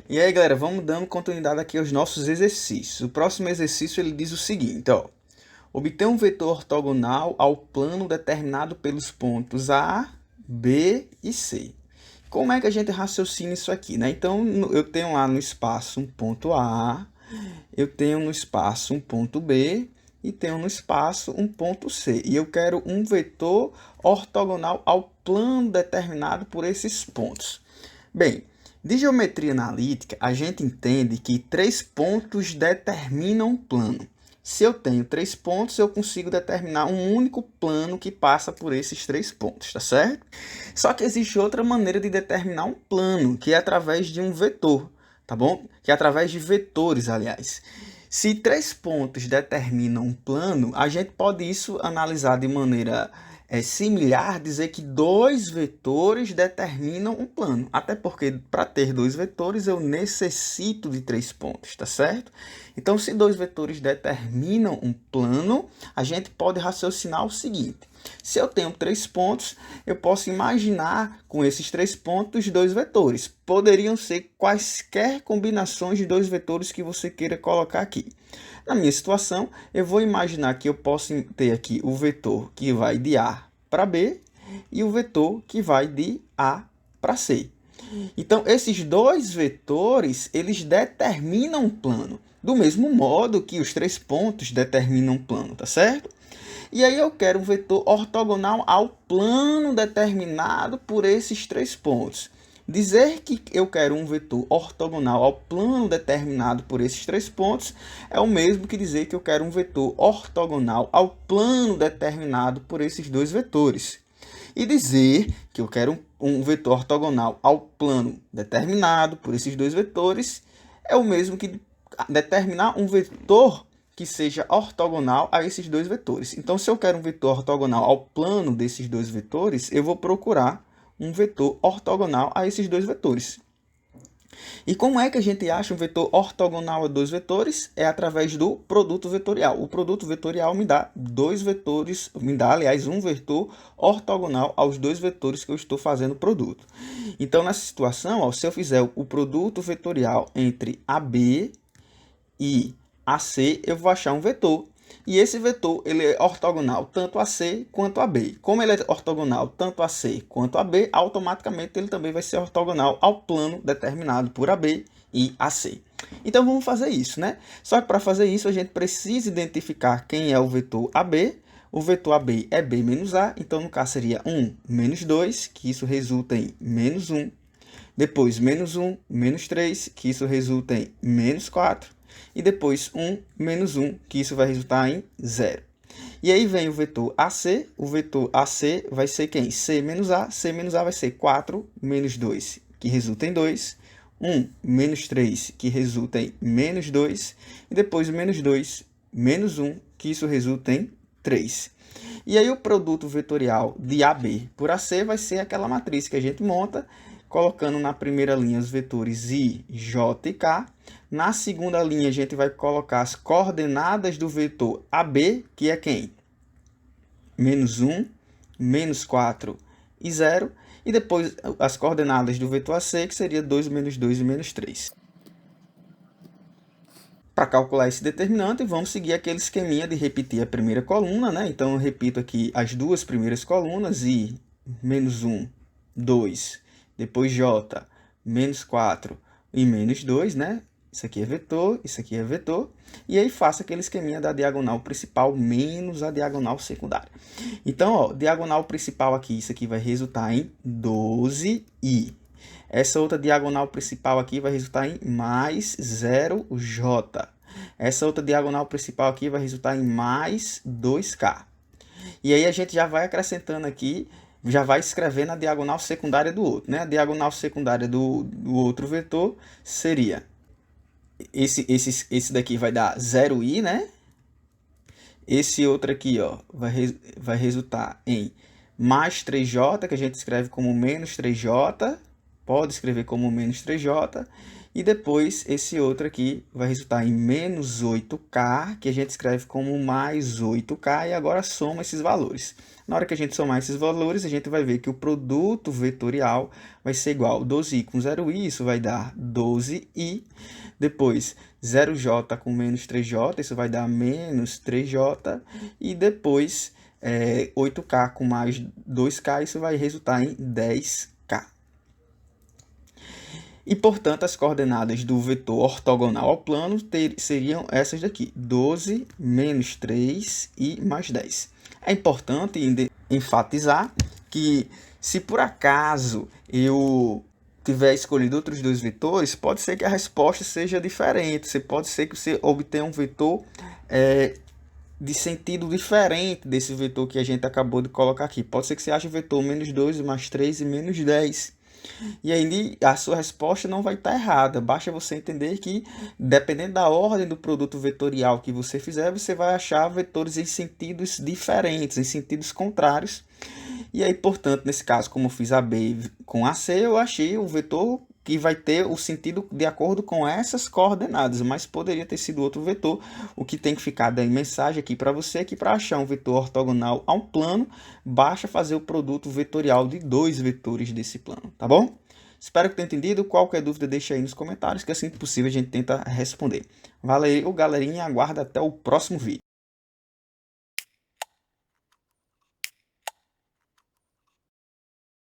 E aí, galera, vamos dando continuidade aqui aos nossos exercícios. O próximo exercício ele diz o seguinte, ó. Obter um vetor ortogonal ao plano determinado pelos pontos A, B e C. Como é que a gente raciocina isso aqui, né? Então, eu tenho lá no espaço um ponto A, eu tenho no espaço um ponto B e tenho no espaço um ponto C. E eu quero um vetor ortogonal ao plano determinado por esses pontos. Bem, de geometria analítica, a gente entende que 3 pontos determinam um plano. Se eu tenho 3 pontos, eu consigo determinar um único plano que passa por esses 3 pontos, tá certo? Só que existe outra maneira de determinar um plano, que é através de um vetor, tá bom? Que é através de vetores, aliás. Se 3 pontos determinam um plano, a gente pode isso analisar de maneira similar, dizer que 2 vetores determinam um plano. Até porque, para ter 2 vetores, eu necessito de 3 pontos, tá certo? Então, se 2 vetores determinam um plano, a gente pode raciocinar o seguinte. Se eu tenho 3 pontos, eu posso imaginar com esses 3 pontos 2 vetores. Poderiam ser quaisquer combinações de 2 vetores que você queira colocar aqui. Na minha situação, eu vou imaginar que eu posso ter aqui o vetor que vai de A para B e o vetor que vai de A para C. Então, esses 2 vetores, eles determinam um plano, do mesmo modo que os 3 pontos determinam um plano, tá certo? E aí eu quero um vetor ortogonal ao plano determinado por esses 3 pontos. Dizer que eu quero um vetor ortogonal ao plano determinado por esses 3 pontos é o mesmo que dizer que eu quero um vetor ortogonal ao plano determinado por esses 2 vetores. E dizer que eu quero um vetor ortogonal ao plano determinado por esses 2 vetores é o mesmo que determinar um vetor que seja ortogonal a esses 2 vetores. Então, se eu quero um vetor ortogonal ao plano desses 2 vetores, eu vou procurar um vetor ortogonal a esses 2 vetores. E como é que a gente acha um vetor ortogonal a 2 vetores? É através do produto vetorial. O produto vetorial me dá 2 vetores, aliás, um vetor ortogonal aos 2 vetores que eu estou fazendo o produto. Então, nessa situação, ó, se eu fizer o produto vetorial entre AB e AC, eu vou achar um vetor. E esse vetor ele é ortogonal tanto a C quanto a B. Como ele é ortogonal tanto a C quanto a B, automaticamente ele também vai ser ortogonal ao plano determinado por AB e AC. Então vamos fazer isso, né? Só que para fazer isso a gente precisa identificar quem é o vetor AB. O vetor AB é B menos A, então no caso seria 1 menos 2, que isso resulta em menos 1. Depois menos 1, menos 3, que isso resulta em menos 4. E depois 1 menos 1, que isso vai resultar em 0. E aí vem o vetor AC vai ser quem? C menos A vai ser 4 menos 2, que resulta em 2. 1 menos 3, que resulta em menos 2. E depois menos 2 menos 1, que isso resulta em 3. E aí o produto vetorial de AB por AC vai ser aquela matriz que a gente monta, colocando na primeira linha os vetores I, J e K. Na segunda linha, a gente vai colocar as coordenadas do vetor AB, que é quem? Menos 1, menos 4 e 0. E depois as coordenadas do vetor AC, que seria 2, menos 2 e menos 3. Para calcular esse determinante, vamos seguir aquele esqueminha de repetir a primeira coluna, né? Então, eu repito aqui as duas primeiras colunas, I, menos 1, 2, depois J, menos 4 e menos 2, né? Isso aqui é vetor, isso aqui é vetor. E aí faço aquele esqueminha da diagonal principal menos a diagonal secundária. Então, ó, diagonal principal aqui, isso aqui vai resultar em 12i. Essa outra diagonal principal aqui vai resultar em mais 0j. Essa outra diagonal principal aqui vai resultar em mais 2k. E aí a gente já vai acrescentando aqui, já vai escrevendo a diagonal secundária do outro, né? A diagonal secundária do outro vetor seria esse daqui vai dar 0i, né? Esse outro aqui, ó, vai resultar em mais 3j, que a gente escreve como menos 3j. Pode escrever como menos 3j. E depois, esse outro aqui vai resultar em menos 8k, que a gente escreve como mais 8k, e agora soma esses valores. Na hora que a gente somar esses valores, a gente vai ver que o produto vetorial vai ser igual a 12i com 0i, isso vai dar 12i. Depois, 0j com menos 3j, isso vai dar menos 3j. E depois, 8k com mais 2k, isso vai resultar em 10k. E, portanto, as coordenadas do vetor ortogonal ao plano seriam essas daqui, 12, menos 3 e mais 10. É importante enfatizar que, se por acaso eu tiver escolhido outros dois vetores, pode ser que a resposta seja diferente. Pode ser que você obtenha um vetor de sentido diferente desse vetor que a gente acabou de colocar aqui. Pode ser que você ache o vetor menos 2, mais 3 e menos 10. E aí a sua resposta não vai estar errada. Basta você entender que, dependendo da ordem do produto vetorial que você fizer, você vai achar vetores em sentidos diferentes, em sentidos contrários. E aí, portanto, nesse caso, como eu fiz a B com a C, eu achei o vetor que vai ter o sentido de acordo com essas coordenadas, mas poderia ter sido outro vetor. O que tem que ficar da mensagem aqui para você é que, para achar um vetor ortogonal a um plano, basta fazer o produto vetorial de dois vetores desse plano, tá bom? Espero que tenha entendido. Qualquer dúvida, deixa aí nos comentários, que assim que possível a gente tenta responder. Valeu, galerinha, aguarda até o próximo vídeo.